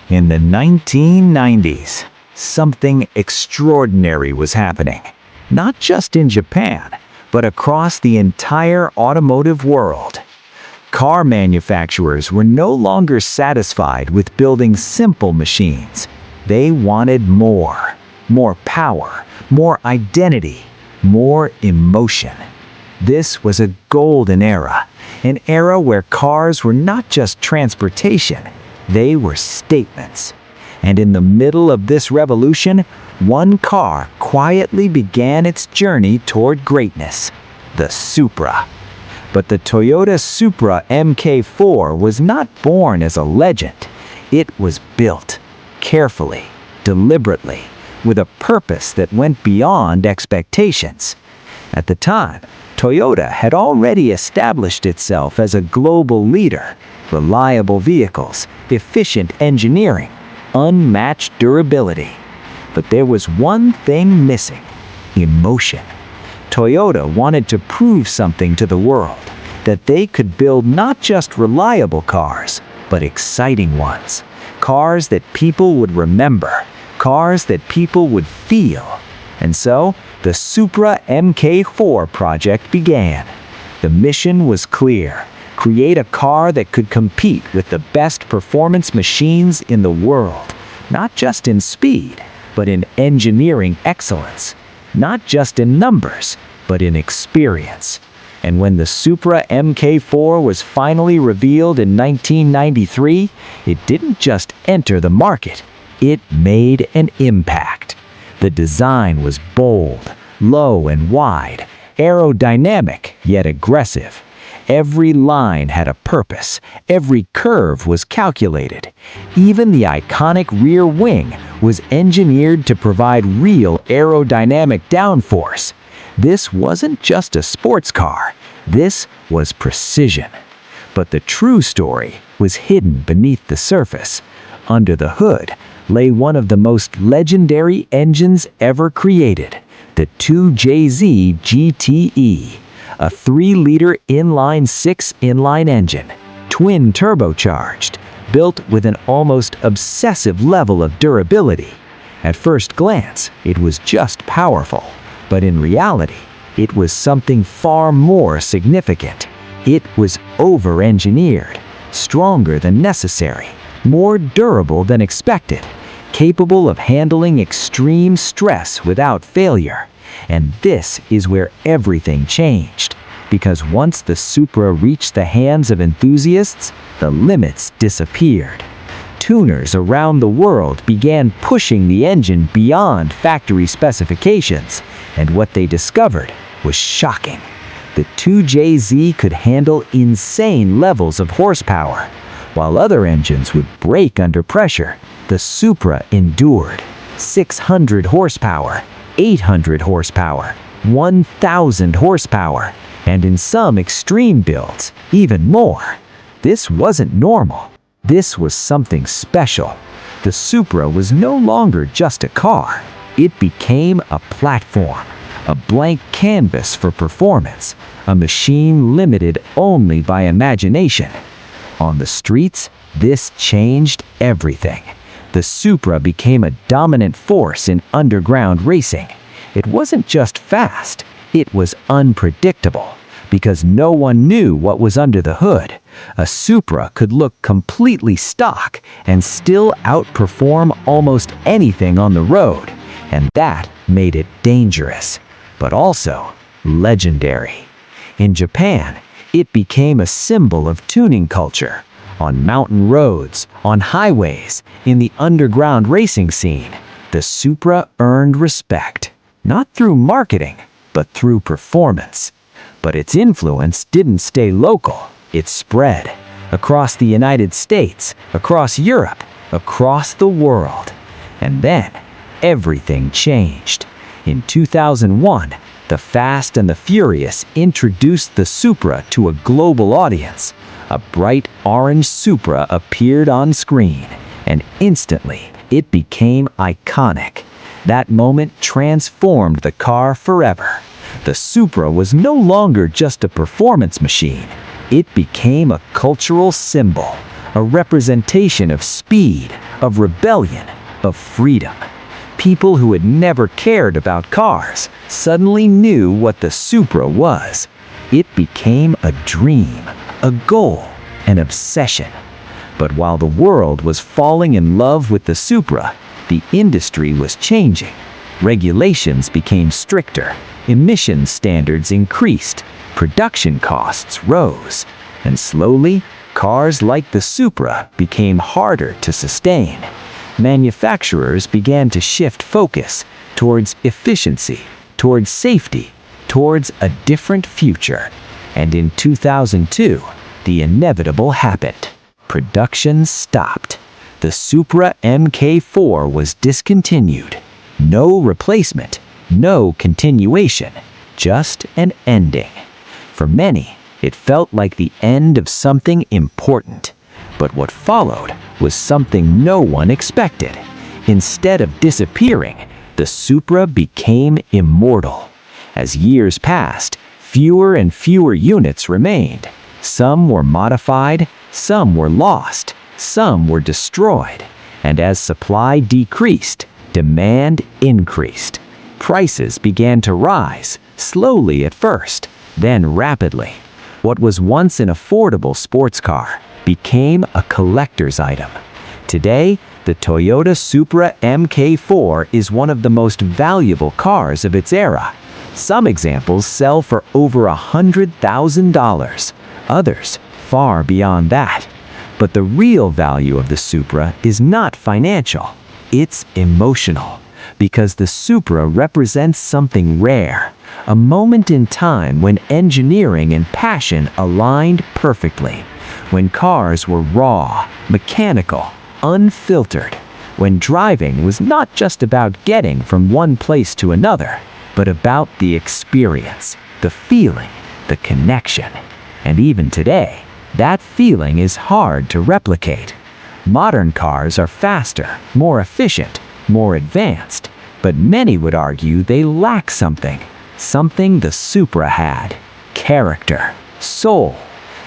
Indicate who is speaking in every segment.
Speaker 1: In the 1990s, something extraordinary was happening, not just in Japan, but across the entire automotive world. Car manufacturers were no longer satisfied with building simple machines. They wanted more. More power, more identity, more emotion. This was a golden era, an era where cars were not just transportation, they were statements. And in the middle of this revolution, one car quietly began its journey toward greatness, the Supra. But the Toyota Supra MK4 was not born as a legend. It was built, carefully, deliberately, with a purpose that went beyond expectations. At the time, Toyota had already established itself as a global leader. Reliable vehicles, efficient engineering, unmatched durability. But there was one thing missing: emotion. Toyota wanted to prove something to the world, that they could build not just reliable cars, but exciting ones. Cars that people would remember, cars that people would feel. And so, the Supra MK4 project began. The mission was clear: create a car that could compete with the best performance machines in the world, not just in speed, but in engineering excellence, not just in numbers, but in experience. And when the Supra MK4 was finally revealed in 1993, it didn't just enter the market, it made an impact. The design was bold, low and wide, aerodynamic yet aggressive. Every line had a purpose, every curve was calculated. Even the iconic rear wing was engineered to provide real aerodynamic downforce. This wasn't just a sports car, this was precision. But the true story was hidden beneath the surface. Under the hood lay one of the most legendary engines ever created, the 2JZ GTE, a 3-liter inline-6 inline engine, twin turbocharged, built with an almost obsessive level of durability. At first glance, it was just powerful, but in reality, it was something far more significant. It was over-engineered, stronger than necessary, more durable than expected, capable of handling extreme stress without failure. And this is where everything changed, because once the Supra reached the hands of enthusiasts, the limits disappeared. Tuners around the world began pushing the engine beyond factory specifications, and what they discovered was shocking. The 2JZ could handle insane levels of horsepower. While other engines would break under pressure, the Supra endured. 600 horsepower, 800 horsepower, 1,000 horsepower, and in some extreme builds, even more. This wasn't normal. This was something special. The Supra was no longer just a car. It became a platform, a blank canvas for performance, a machine limited only by imagination. On the streets, this changed everything. The Supra became a dominant force in underground racing. It wasn't just fast, it was unpredictable, because no one knew what was under the hood. A Supra could look completely stock and still outperform almost anything on the road, and that made it dangerous, but also legendary. In Japan, it became a symbol of tuning culture. On mountain roads, on highways, in the underground racing scene, the Supra earned respect, not through marketing, but through performance. But its influence didn't stay local. It spread across the United States, across Europe, across the world. And then, everything changed. In 2001, The Fast and the Furious introduced the Supra to a global audience. A bright orange Supra appeared on screen, and instantly, it became iconic. That moment transformed the car forever. The Supra was no longer just a performance machine. It became a cultural symbol, a representation of speed, of rebellion, of freedom. People who had never cared about cars suddenly knew what the Supra was. It became a dream, a goal, an obsession. But while the world was falling in love with the Supra, the industry was changing. Regulations became stricter, emission standards increased, production costs rose, and slowly, cars like the Supra became harder to sustain. Manufacturers began to shift focus towards efficiency, towards safety, towards a different future. And in 2002, the inevitable happened. Production stopped. The Supra MK4 was discontinued. No replacement, no continuation, just an ending. For many, it felt like the end of something important. But what followed was something no one expected. Instead of disappearing, the Supra became immortal. As years passed, fewer and fewer units remained. Some were modified, some were lost, some were destroyed. And as supply decreased, demand increased. Prices began to rise, slowly at first, then rapidly. What was once an affordable sports car became a collector's item. Today, the Toyota Supra MK4 is one of the most valuable cars of its era. Some examples sell for over $100,000, others far beyond that. But the real value of the Supra is not financial, it's emotional. Because the Supra represents something rare, a moment in time when engineering and passion aligned perfectly, when cars were raw, mechanical, unfiltered, when driving was not just about getting from one place to another, but about the experience, the feeling, the connection. And even today, that feeling is hard to replicate. Modern cars are faster, more efficient, more advanced, but many would argue they lack something the Supra had: character, soul.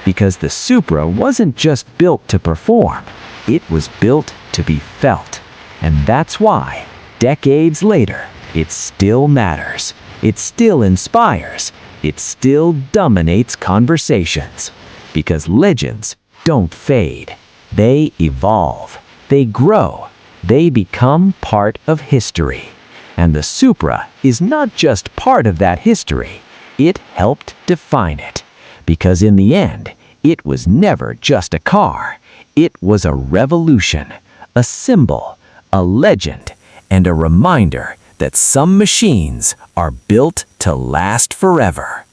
Speaker 1: Because the Supra wasn't just built to perform, it was built to be felt. And that's why, decades later, it still matters, it still inspires, it still dominates conversations. Because legends don't fade, they evolve, they grow, they become part of history. And the Supra is not just part of that history, it helped define it. Because in the end, it was never just a car, it was a revolution, a symbol, a legend, and a reminder that some machines are built to last forever.